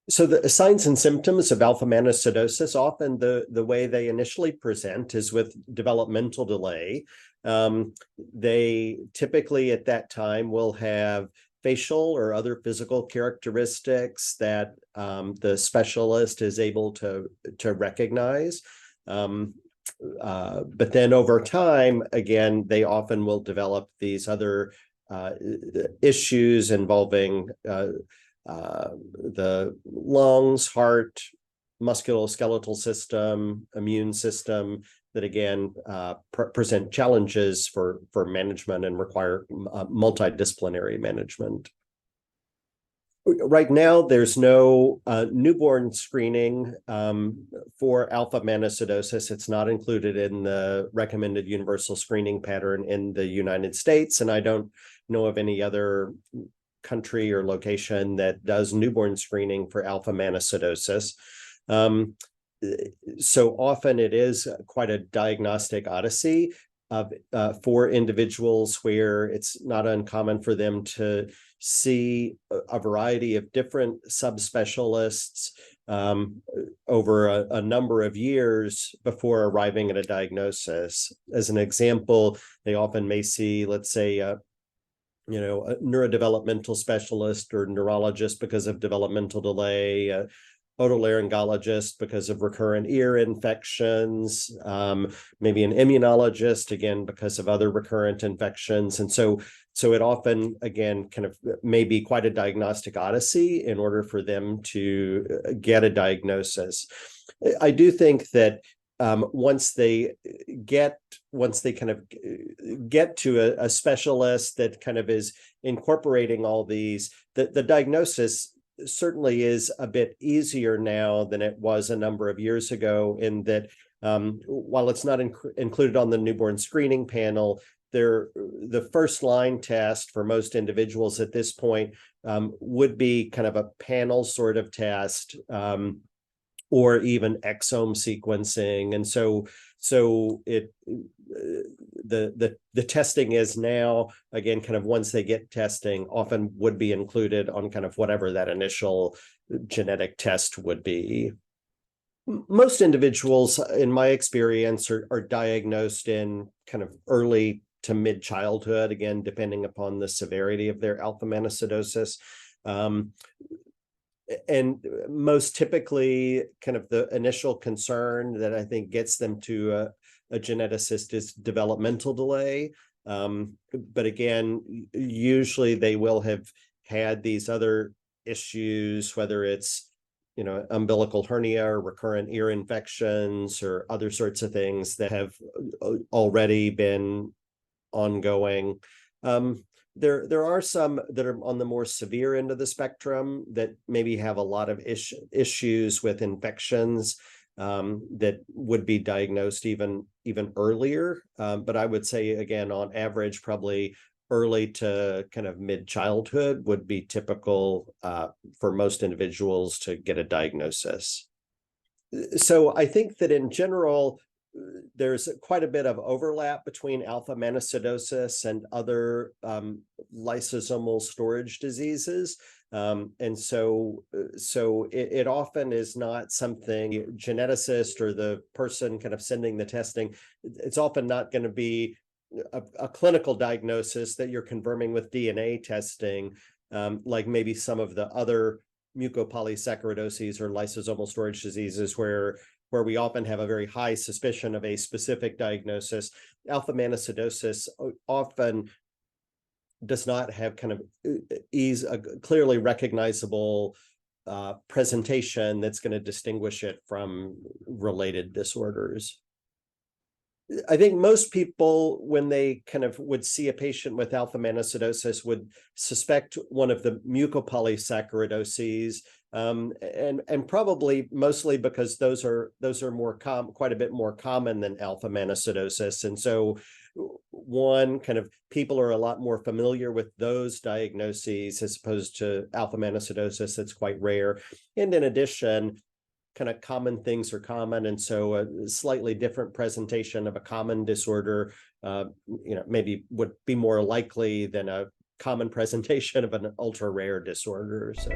So the signs and symptoms of alpha-mannosidosis, often the way they initially present is with developmental delay. They typically at that time will have facial or other physical characteristics that the specialist is able to recognize. But then over time, again, they often will develop these other issues involving the lungs, heart, musculoskeletal system, immune system that again present challenges for management and require multidisciplinary management. Right now, there's no newborn screening for alpha-mannosidosis. It's not included in the recommended universal screening pattern in the United States, and I don't know of any other country or location that does newborn screening for alpha-mannosidosis. So often it is quite a diagnostic odyssey for individuals where it's not uncommon for them to see a variety of different subspecialists over a number of years before arriving at a diagnosis. As an example, they often may see, let's say, a neurodevelopmental specialist or neurologist because of developmental delay, otolaryngologist because of recurrent ear infections, maybe an immunologist, again, because of other recurrent infections. And so it often, again, kind of may be quite a diagnostic odyssey in order for them to get a diagnosis. I do think that once they kind of get to a specialist that kind of is incorporating all these, the diagnosis certainly is a bit easier now than it was a number of years ago, in that while it's not included on the newborn screening panel, the first line test for most individuals at this point would be kind of a panel sort of test, or even exome sequencing. And so the testing is now, again, kind of once they get testing, often would be included on kind of whatever that initial genetic test would be. Most individuals, in my experience, are diagnosed in kind of early to mid-childhood, again, depending upon the severity of their alpha-mannosidosis. And most typically, kind of the initial concern that I think gets them to a geneticist is developmental delay. But again, usually they will have had these other issues, whether it's umbilical hernia or recurrent ear infections or other sorts of things that have already been ongoing. There are some that are on the more severe end of the spectrum that maybe have a lot of issues with infections that would be diagnosed even earlier. But I would say, again, on average, probably early to kind of mid-childhood would be typical for most individuals to get a diagnosis. So I think that in general, there's quite a bit of overlap between alpha-mannosidosis and other lysosomal storage diseases. And so it often is not something geneticist or the person kind of sending the testing, it's often not going to be a clinical diagnosis that you're confirming with DNA testing, like maybe some of the other mucopolysaccharidoses or lysosomal storage diseases where we often have a very high suspicion of a specific diagnosis. Alpha-mannosidosis often does not have kind of a clearly recognizable presentation that's going to distinguish it from related disorders. I think most people, when they kind of would see a patient with alpha-mannosidosis, would suspect one of the mucopolysaccharidoses, and probably mostly because those are quite a bit more common than alpha-mannosidosis. And so people are a lot more familiar with those diagnoses as opposed to alpha-mannosidosis that's quite rare. And in addition, kind of common things are common, and so a slightly different presentation of a common disorder maybe would be more likely than a common presentation of an ultra rare disorder. So